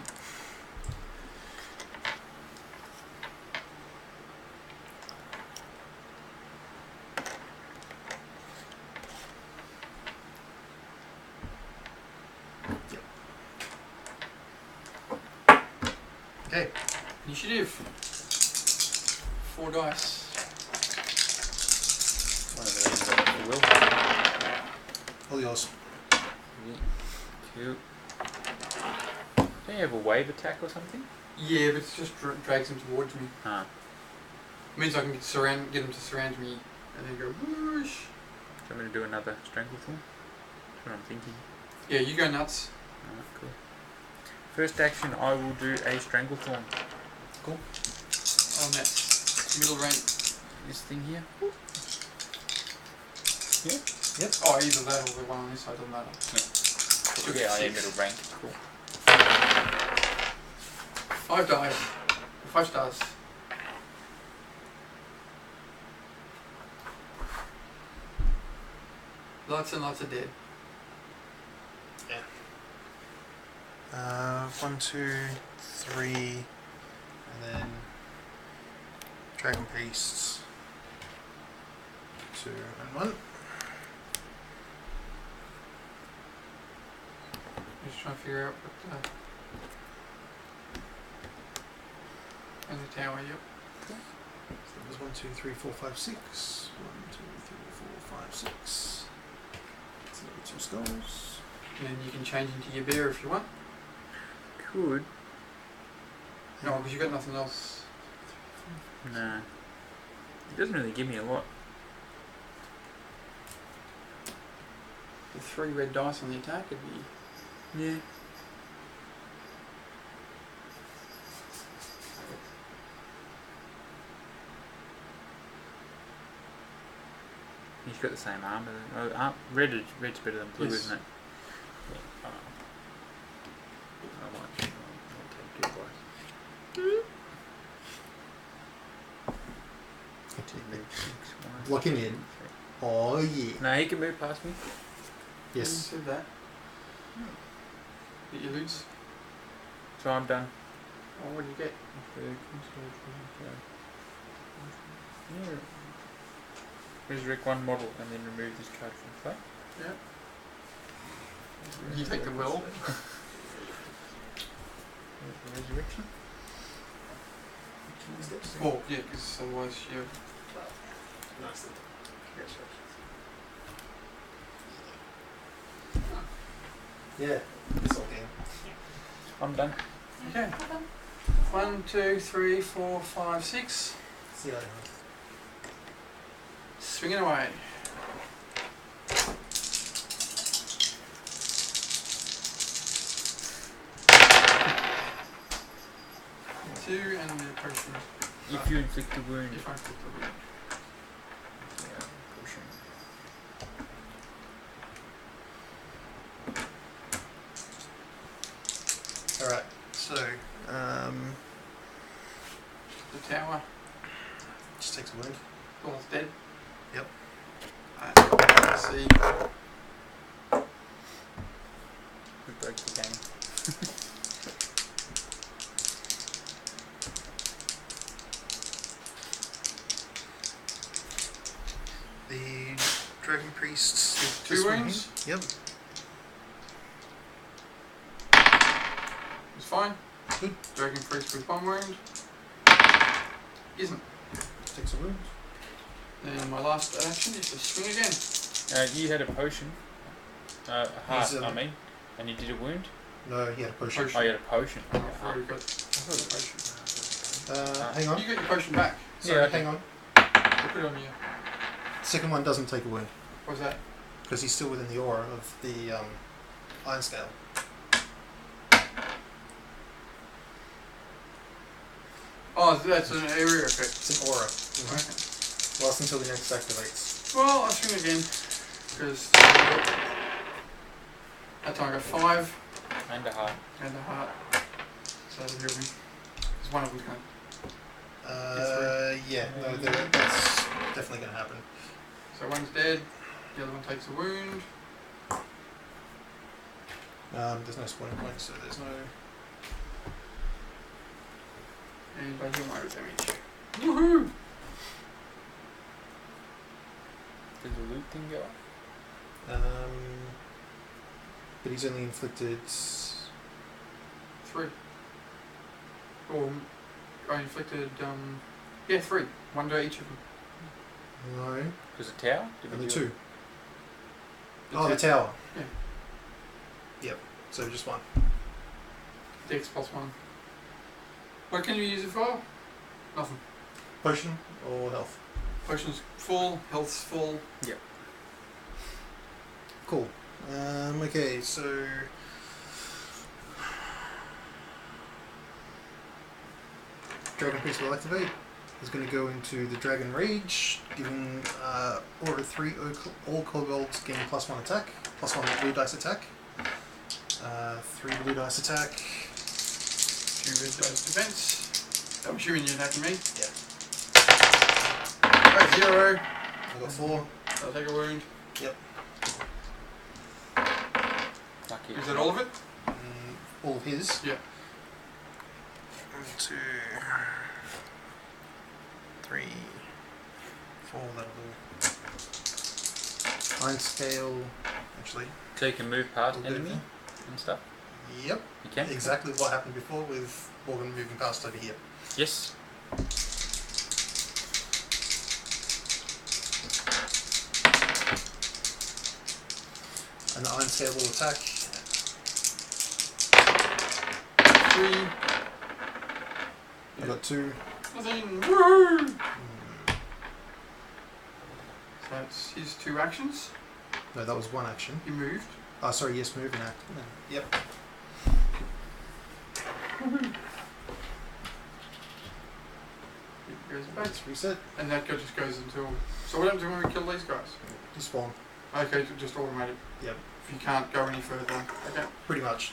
Okay. Initiative. 4 dice. One of the reasons I got the will. All yours. Yeah. Cool. Don't you have a wave attack or something? Yeah, but it just drags them towards me. Ah. Means I can get them to surround me and then go whoosh. Do you want me to do another Stranglethorn? That's what I'm thinking. Yeah, you go nuts. Alright, cool. First action, I will do a Stranglethorn. Cool. On that middle rank. This thing here. Yep. Oh, either that or the one on this side, doesn't matter. Yeah, I am 6. middle rank. Cool. 5 dice. 5 stars. Lots and lots of dead. 1, 2, 3, and then Dragon Beasts. 2 and 1. Just trying to figure out what and the tower, yep. So that was 1, 2, 3, 4, 5, 6. 1, 2, 3, 4, 5, 6. So 2 skulls. And then you can change into your bear if you want. Could. No, because you've got nothing else. Nah. It doesn't really give me a lot. The 3 red dice on the attack would be. Yeah. He's got the same armor. Red's better than blue, Yes. isn't it? Yeah. Block him in. Oh yeah. No, he can move past me. You Yes. said that. Get your loots. So I'm done. Oh, what do you get? Resurrect one model and then remove this card from play. Yeah. You take the will. Resurrection. Oh, yeah, because otherwise you. Nicely. Yeah. It's all game. I'm done. Okay. 1, 2, 3, 4, 5, 6. See you later. Swinging away. Two and the potion. If you inflict a wound. If I put the wound. Yeah, potion. Alright, so, The tower. just takes a wound. Well, it's dead. Yep. Let's see. We broke the game. The Dragon Priest. Two this one wounds. here. Yep. It's fine. Good. Dragon Priest with 1 wound. Isn't. Takes a wound. And my last action is to swing again. You had a potion. A heart, He's, I mean. And you did a wound? No, he had a potion. Potion. Oh, you had a potion. I've already got the potion. Hang on. You got your potion back. Sorry, Yeah, hang on. I'll put it on you. Second one doesn't take a wound What's that? because he's still within the aura of the Iron Scale. Oh, that's an area effect. It's an aura. Okay. Lasts until the next activates. Well, I'll swing again. Because that time I got 5 And a heart. and a heart. So that'll heal me. Because one of them's going Yeah, no, that's definitely going to happen. So one's dead, the other one takes a wound. There's no spawning point, so there's no. And I heal my damage. Woohoo! Did the loot thing go up? But he's only inflicted. 3. Or I inflicted, 3. 1 to each of them. No, Was it tower? Did we only do 2. it? The tower. Yeah. Yep. So just 1. Dex plus 1. What can you use it for? Nothing. Potion or health. Potion's full, health's full. Cool. Okay, so. Dragon Priest will activate. He's going to go into the Dragon Rage, giving Aura 3 all kobolds gain +1 attack, +1 blue dice attack, 3 blue dice attack. 2 red dice defense. I'm assuming you're attacking me. Yeah. Alright, 0. I got 4. I'll take a wound. Lucky. Is that all of it? All of his. Yeah. 1, 2, 3, 4. That'll do. Iron Scale. Actually. So you can move past We'll do enemy that. and stuff? Yep. You can? Exactly what happened before with Morgan moving past over here. Yes. And the Iron Scale will attack. 3. I got 2. Nothing. Woo! So that's his 2 actions. No, that was 1 action. He moved. Oh, sorry, yes, move and act. Yep. He goes back. Let's reset. And that just goes until. So what happens when we kill these guys? Despawn. Okay, just automatic. Yep. If you can't go any further. Okay. Pretty much.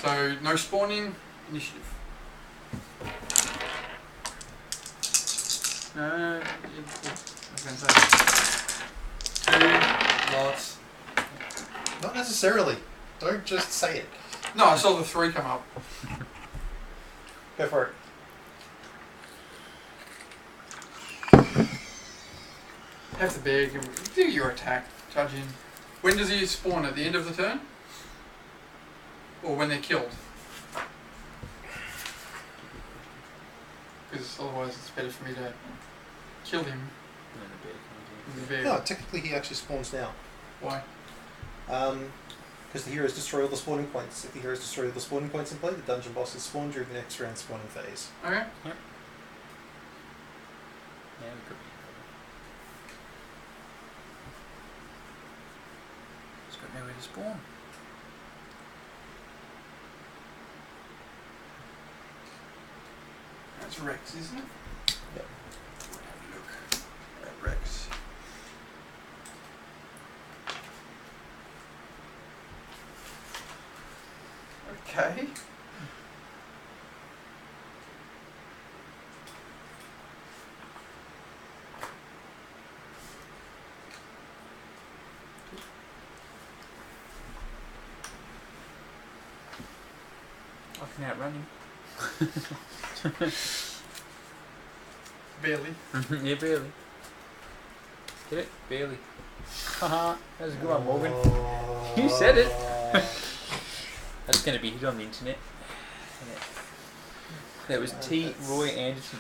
So no spawning. Initiative. was going to say. 2 lots. Not necessarily. Don't just say it. No, I saw the 3 come up. Go for it. Have the bear do your attack. Charge in. When does he spawn? At the end of the turn? Or when they're killed? Because otherwise it's better for me to kill him And then the bear comes than the bear. No, technically he actually spawns now. Why? Because the heroes destroy all the spawning points. If the heroes destroy all the spawning points in play, the dungeon boss is spawned during the next round spawning phase. Okay. in. Yeah, we could be. It's got nowhere to spawn. That's Rex, isn't it? Yep. We'll have a look at Rex. Okay. I can outrun him. Barely. Yeah, barely. Get it? Barely. Haha, that was a good one, Morgan. You said it. That's going to be hit on the internet. That was T. Roy Anderson.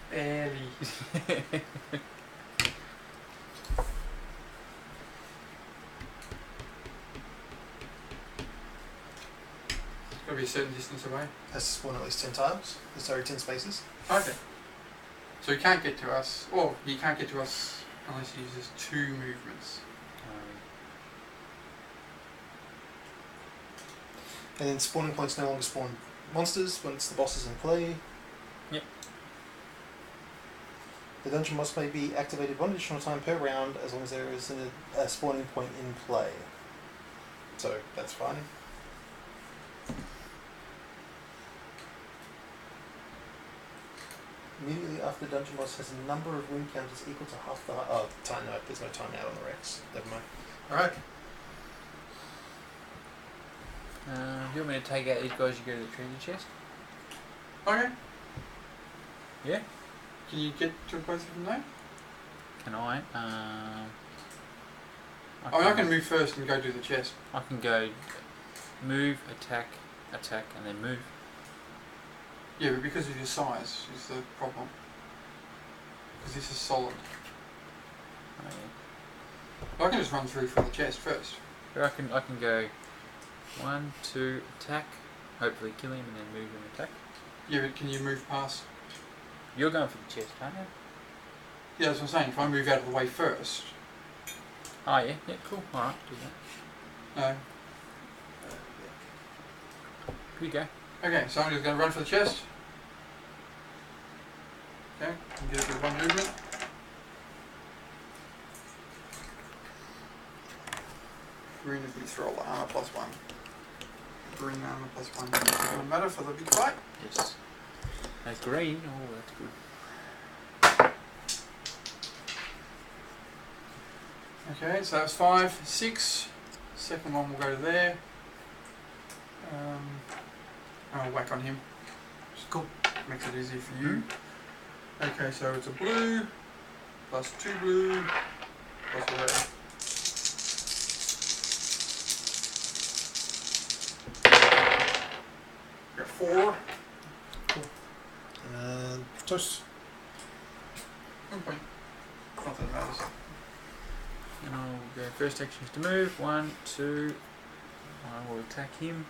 Barely. It's got to be a certain distance away. Has to spawn at least 10 times. Sorry, 10 spaces. Okay. So he can't get to us, or he can't get to us unless he uses 2 movements. And then spawning points no longer spawn monsters once the boss is in play. Yep. The dungeon boss may be activated 1 additional time per round as long as there is a spawning point in play. So that's fine. Immediately after the dungeon boss has a number of wound counters equal to half the... Oh, time, no, there's no timeout on the Rex. Never mind. Alright. Do you want me to take out these guys you go to the treasure chest? Okay. Yeah? Can you get to both of them now? Can I? I can move first and go do the chest. I can go move, attack, attack, and then move. Yeah, but because of your size is the problem. Because this is solid. Oh, yeah. Well, I can just run through for the chest first. But I can go 1, 2, attack, hopefully kill him, and then move and attack. Yeah, but can you move past? You're going for the chest, aren't you? Yeah, that's what I'm saying. If I move out of the way first. Oh yeah, yeah, cool. Alright, do that. No. Here you go. Okay, so I'm just going to run for the chest. Okay, and get it with 1 movement. Green if we throw all the armor +1. Green armor +1 doesn't matter for the big fight. Yes. That's green. Oh, that's good. Okay, so that's 5, 6. Second one will go to there. I'll whack on him. Cool. Makes it easy for you. Okay, so it's a blue plus 2 blue plus a red. Got 4. Toast. 1 point. Not that it matters. And I'll go first action is to move. 1, 2. I will attack him.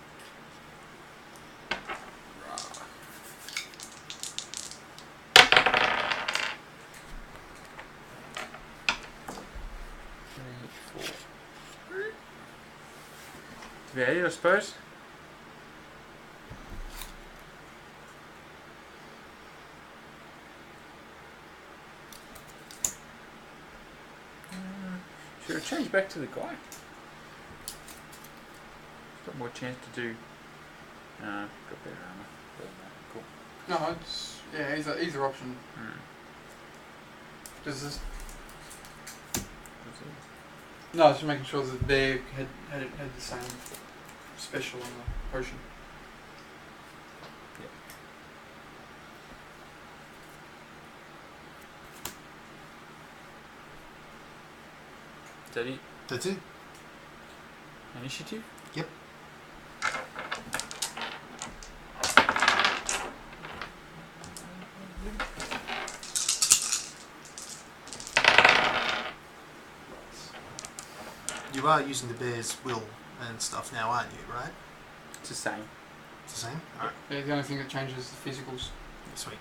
Value, I suppose. Should I change back to the guy? Got more chance to do Got better armor. Doesn't matter. Cool. No, it's yeah, either option. Hmm. Does this? That's it. No, I was just making sure that they had the same special on the potion. Is that it? That's it. Initiative? Yep. You are using the bear's will and stuff now, aren't you, right? It's the same. It's the same? Alright. Yeah, the only thing that changes is the physicals. Sweet.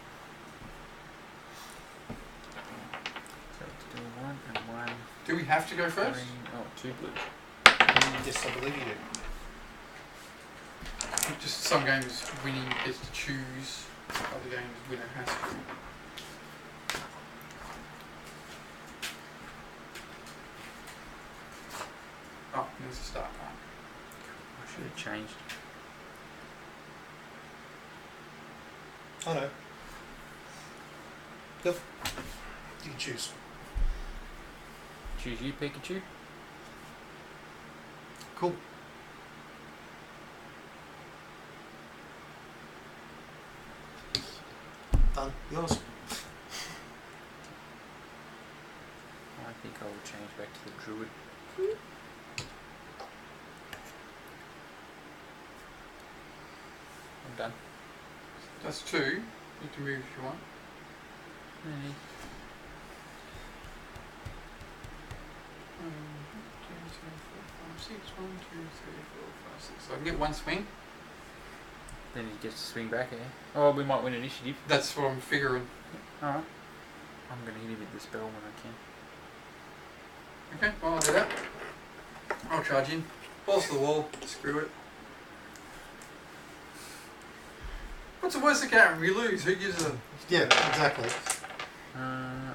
So it's doing 1 and 1. Do we have to go first? Green. Oh, 2 blue. Yes, I believe you do. Just some games winning gets to choose, other games winner has to. Oh, there's a start mark. I should have changed. Oh no. Yep. You can choose. Choose you, Pikachu. Cool. Done. Yours. I think I will change back to the druid. I'm done. That's 2. You can move if you want. Hey. 1, 2, 3, 4, 5, 6. 1, 2, 3, 4, 5, 6. So I can get 1 swing. Then he gets to swing back, eh? Oh, we might win initiative. That's what I'm figuring. Alright. I'm going to hit him with the spell when I can. Okay, well I'll do that. I'll charge in. Balls to the wall. Screw it. What's the worst that can happen? We lose. Who gives a... Yeah, exactly. Um,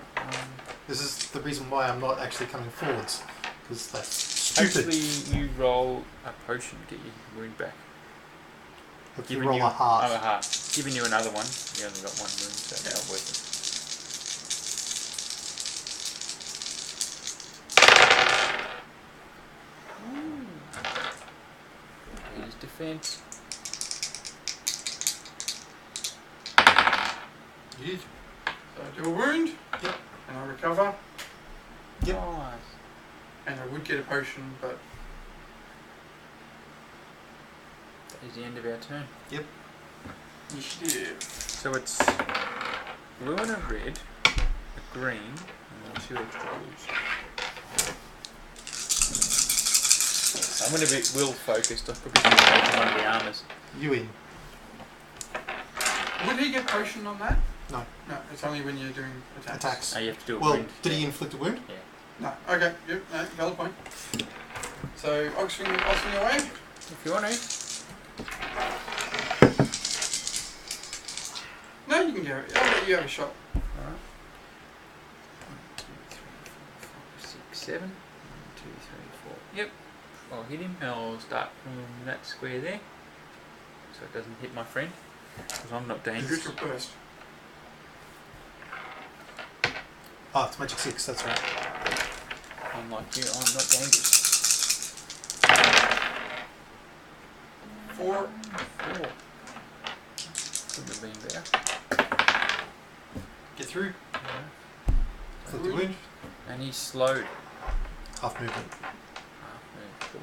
This is the reason why I'm not actually coming forwards. Because that's stupid. Actually, you roll a potion to get your wound back. If you Giving roll you a heart. Oh, a heart. Giving you another one. You only got 1 wound, so Yeah. not worth it. Here's defense. You did. So I do a wound. Yep. And I recover. Yep. Nice. And I would get a potion, but... That is the end of our turn. Initiative. So it's blue and a red, a green, and then 2 extra blues. I'm going to be will focused. I've probably taken one of the armors. You in. Would he get potion on that? No. No, it's only when you're doing attacks. Attacks. Oh, you have to do a Well, wound. did he inflict a wound? No. Okay, yep, no, valid point. So, I'll swing away. If you want to. No, you can go. I'll let you have a shot. Alright. 1, 2, 3, 4, 5, 6, 7. 1, 2, 3, 4. Yep. I'll hit him. I'll start from that square there. So it doesn't hit my friend. Because I'm not dangerous. Extra burst. Oh, it's magic 6, that's right. Unlike you, I'm not dangerous. 4. 4. Couldn't have been better. Get through. Yeah. Inflict a wound. And he's slowed. Half movement. Cool.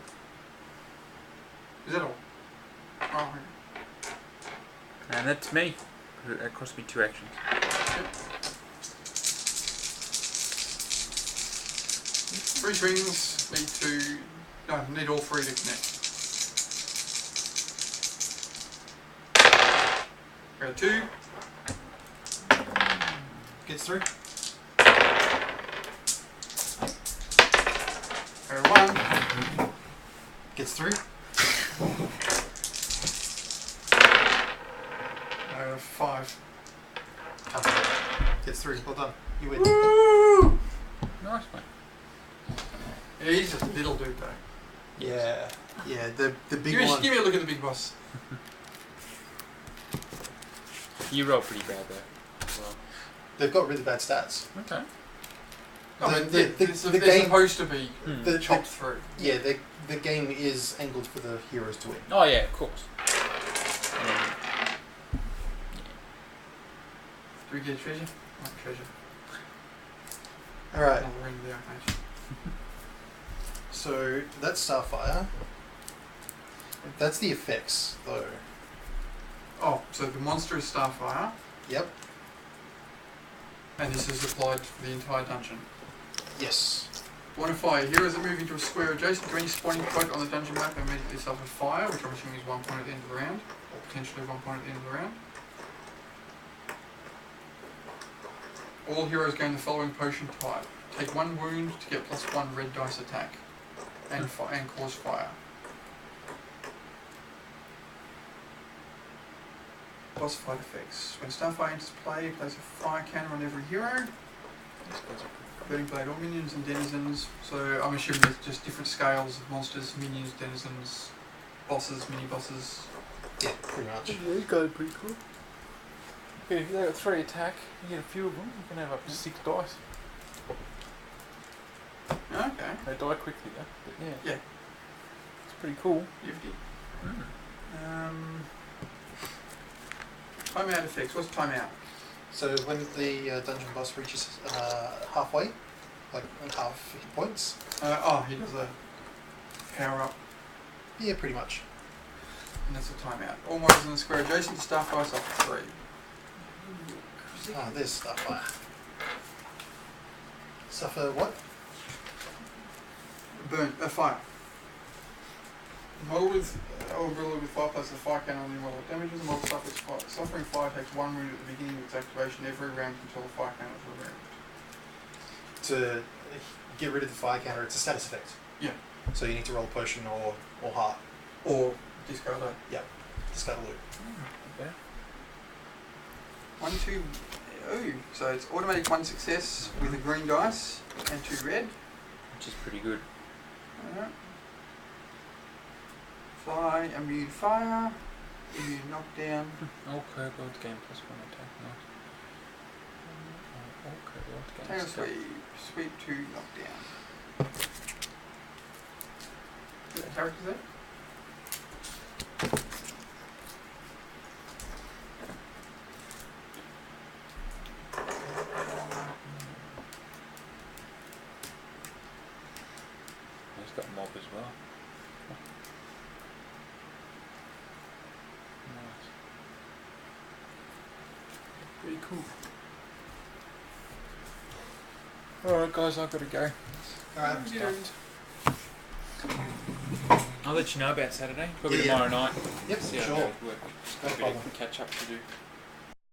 Is that all? Oh, And that's me. It cost me 2 actions. okay. 3 swings. Need all 3 to connect. Go 2. Gets through. Go 1. Gets through. 5. Gets through. Well done. You win. Woo! Nice one. Yeah, he's a little dude though. Yeah. Yeah, the big Give one. me a look at the big boss. You roll pretty bad though. Well, They've got really bad stats. okay. I mean, The they're game- supposed to be The, chopped through. yeah, the game is angled for the heroes to win. Oh yeah, of course. Do we get treasure? Not treasure. Alright, Another ring there, mate. so that's Starfire. That's the effects, though. Oh, so the monster is Starfire, Yep. and this is applied for the entire dungeon. Yes. Bonfire. Heroes that move into a square adjacent to any spawning point on the dungeon map immediately suffer fire, which I'm assuming is 1 point at the end of the round, or potentially 1 point at the end of the round. All heroes gain the following potion type. Take 1 wound to get +1 red dice attack, and cause fire. Boss fight effects. When Starfire enters play, place a fire cannon on every hero. Burning Blade, all minions and denizens. So I'm assuming there's just different scales of monsters, minions, denizens, bosses, mini bosses. Yeah, pretty much. Yeah, these guys are pretty cool. Yeah, if they got 3 attack, you get a few of them, you can have up to 6 dice. Okay. They die quickly though, but yeah. Yeah. It's pretty cool. Nifty. Mm. Timeout effects. What's timeout? So when the dungeon boss reaches halfway, like half hit points, He does a power up, yeah, pretty much. and that's a timeout. All models in the square adjacent to Starfire suffer 3. Ah, there's Starfire. Suffer what? Fire. Model with umbrella with fire plus the fire cannon on the model damages. The model suffers fire. Suffering fire takes 1 wound at the beginning of its activation every round until the fire cannon is removed. To get rid of the fire counter, it's a status effect. Yeah. So you need to roll a potion or heart. Or discard a Discard a loot. Okay. 1, 2. Oh, so it's automatic 1 success with a green dice and 2 red. Which is pretty good. Fly, immune fire, immune knockdown. All kobolds gain +1 attack. Nice. All kobolds gain Tail stealth. sweep 2 knockdown. What character is that? He's got mob as well. Nice. Pretty cool. Alright guys, I've got to go. Alright. I'll let you know about Saturday. Probably Yeah, yeah. tomorrow night. Yep, See how sure. it goes. Work. No Got a bit problem. of catch up to do.